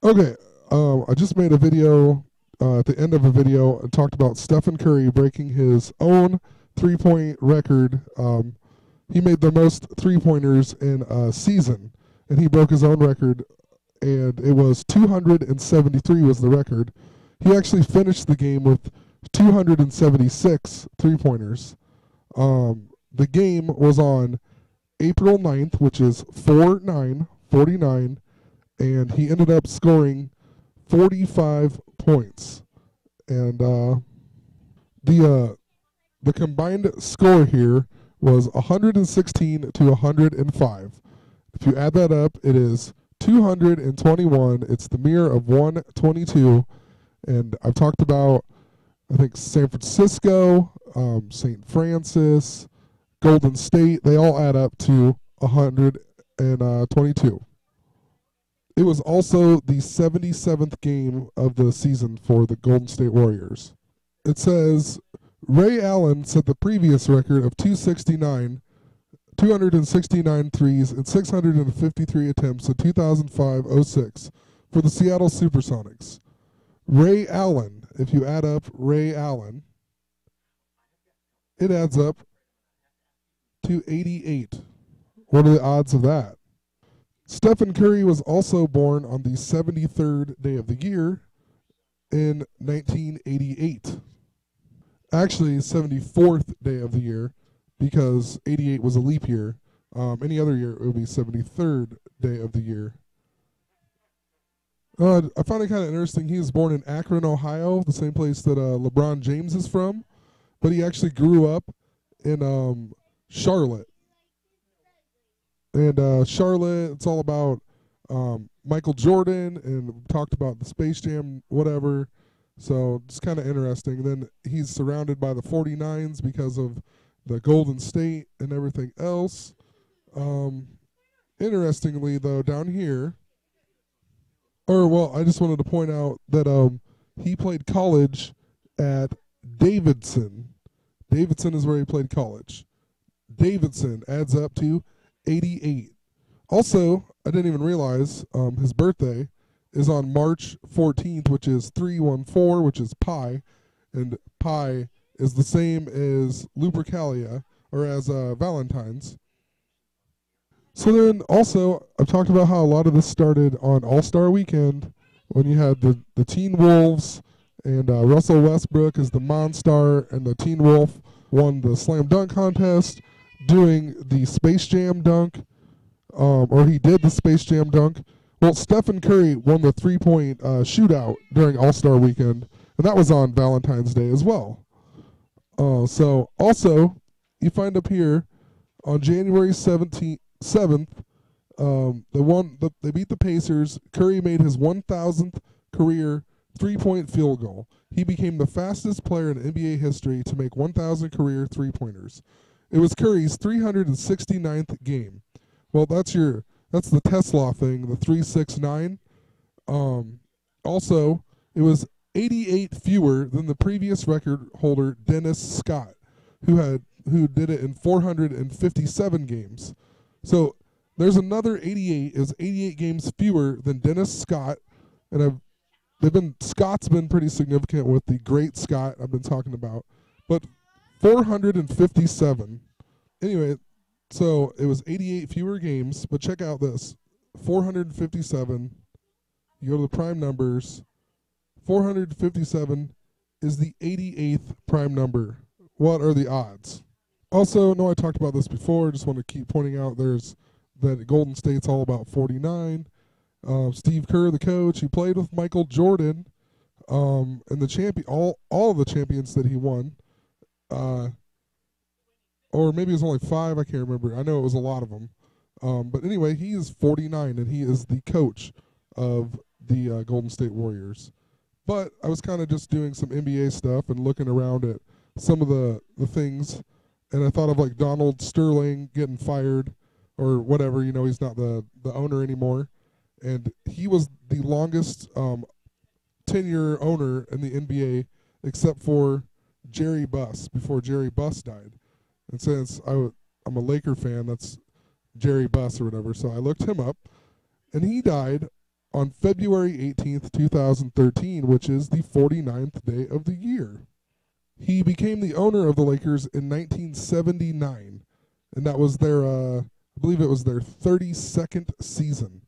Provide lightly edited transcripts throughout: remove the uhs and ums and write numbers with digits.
Okay, I just made a video at the end of a video and talked about Stephen Curry breaking his own three-point record. He made the most three-pointers in a season, and he broke his own record, and it was 273 was the record. He actually finished the game with 276 three-pointers. The game was on April 9th, which is 4/9/49, and he ended up scoring 45 points. And the combined score here was 116 to 105. If you add that up, it is 221. It's the mirror of 122. And I've talked about, I think, San Francisco, St. Francis, Golden State. They all add up to 122. It was also the 77th game of the season for the Golden State Warriors. It says Ray Allen set the previous record of 269 threes and 653 attempts in 2005-06 for the Seattle Supersonics. Ray Allen, if you add up Ray Allen, it adds up to 88. What are the odds of that? Stephen Curry was also born on the 73rd day of the year in 1988. Actually, 74th day of the year, because 88 was a leap year. Any other year, it would be 73rd day of the year. I found it kind of interesting. He was born in Akron, Ohio, the same place that LeBron James is from, but he actually grew up in Charlotte. And Charlotte, it's all about Michael Jordan, and we talked about the Space Jam, whatever. So it's kind of interesting. And then he's surrounded by the 49's because of the Golden State and everything else. Interestingly, though, down here, I just wanted to point out that he played college at Davidson. Davidson is where he played college. Davidson adds up to 88. Also, I didn't even realize his birthday is on March 14th, which is 314, which is pi, and pi is the same as Lupercalia, or as Valentine's. So then also, I've talked about how a lot of this started on All-Star Weekend when you had the Teen Wolves, and Russell Westbrook is the Monstar, and the Teen Wolf won the Slam Dunk Contest doing the Space Jam dunk, or he did the Space Jam dunk. Well, Stephen Curry won the three-point shootout during All-Star Weekend, and that was on Valentine's Day as well. So also, you find up here on January 7th, they beat the Pacers. Curry made his 1,000th career three-point field goal. He became the fastest player in NBA history to make 1,000 career three-pointers. It was Curry's 369th game. Well, that's the Tesla thing, the 369. Also, it was 88 fewer than the previous record holder Dennis Scott, who did it in 457 games. So there's another 88. It was 88 games fewer than Dennis Scott, and Scott's been pretty significant with the Great Scott I've been talking about, but 457. Anyway, so it was 88 fewer games, but check out this. 457. You go to the prime numbers. 457 is the 88th prime number. What are the odds? Also, no, I talked about this before. Just want to keep pointing out that Golden State's all about 49. Steve Kerr, the coach, he played with Michael Jordan, and all of the champions that he won. Or maybe it was only 5, I can't remember. I know it was a lot of them. But anyway, he is 49, and he is the coach of the Golden State Warriors. But I was kind of just doing some NBA stuff and looking around at some of the things, and I thought of like Donald Sterling getting fired or whatever. He's not the owner anymore. And he was the longest tenure owner in the NBA except for Jerry Buss, before Jerry Buss died. And since I'm a Laker fan, that's Jerry Buss or whatever, so I looked him up, and he died on February 18th, 2013, which is the 49th day of the year. He became the owner of the Lakers in 1979, and that was their, I believe it was their 32nd season.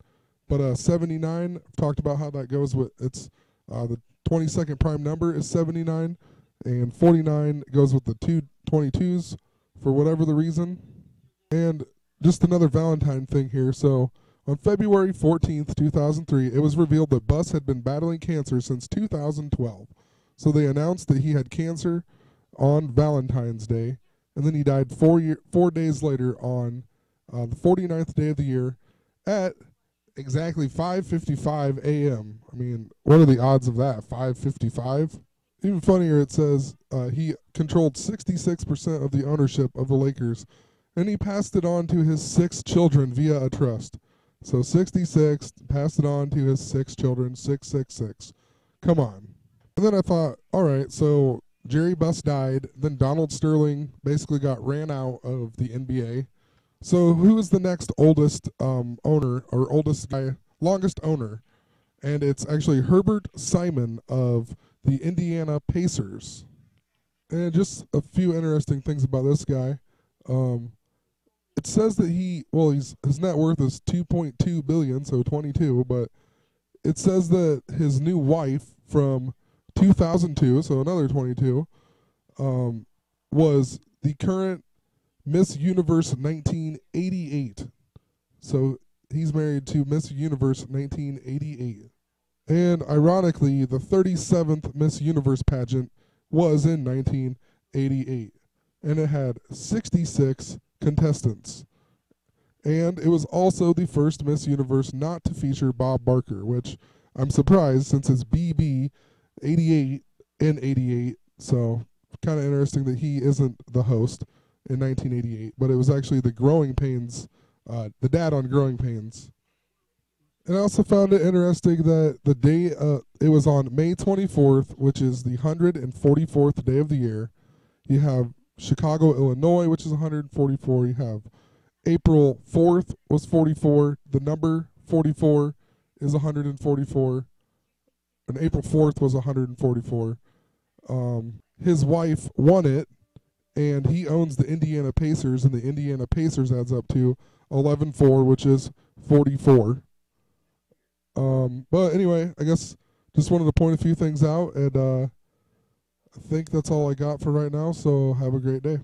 But 79, I've talked about how that goes with, it's the 22nd prime number is 79, and 49 goes with the two 22s for whatever the reason. And just another Valentine thing here. So on February 14th, 2003, it was revealed that Buss had been battling cancer since 2012. So they announced that he had cancer on Valentine's Day, and then he died 4 days later on the 49th day of the year at exactly 5:55 a.m. I mean, what are the odds of that? 5:55? Even funnier, it says he controlled 66% of the ownership of the Lakers, and he passed it on to his 6 children via a trust. So 66, passed it on to his 6 children, 666. Come on. And then I thought, all right, so Jerry Buss died, then Donald Sterling basically got ran out of the NBA. So who is the next oldest owner, or oldest guy, longest owner? And it's actually Herbert Simon of the Indiana Pacers. And just a few interesting things about this guy. It says that his net worth is 2.2 billion, so 22, but it says that his new wife from 2002, so another 22, was the current Miss Universe 1988. So he's married to Miss Universe 1988. And ironically, the 37th Miss Universe pageant was in 1988. And it had 66 contestants. And it was also the first Miss Universe not to feature Bob Barker, which I'm surprised since it's BB 88 and 88. So kind of interesting that he isn't the host in 1988, but it was actually the Growing Pains, the dad on Growing Pains. And I also found it interesting that the day, it was on May 24th, which is the 144th day of the year. You have Chicago, Illinois, which is 144. You have April 4th was 44. The number 44 is 144. And April 4th was 144. His wife won it, and he owns the Indiana Pacers, and the Indiana Pacers adds up to 11-4, which is 44. But anyway, I guess just wanted to point a few things out, and I think that's all I got for right now, so have a great day.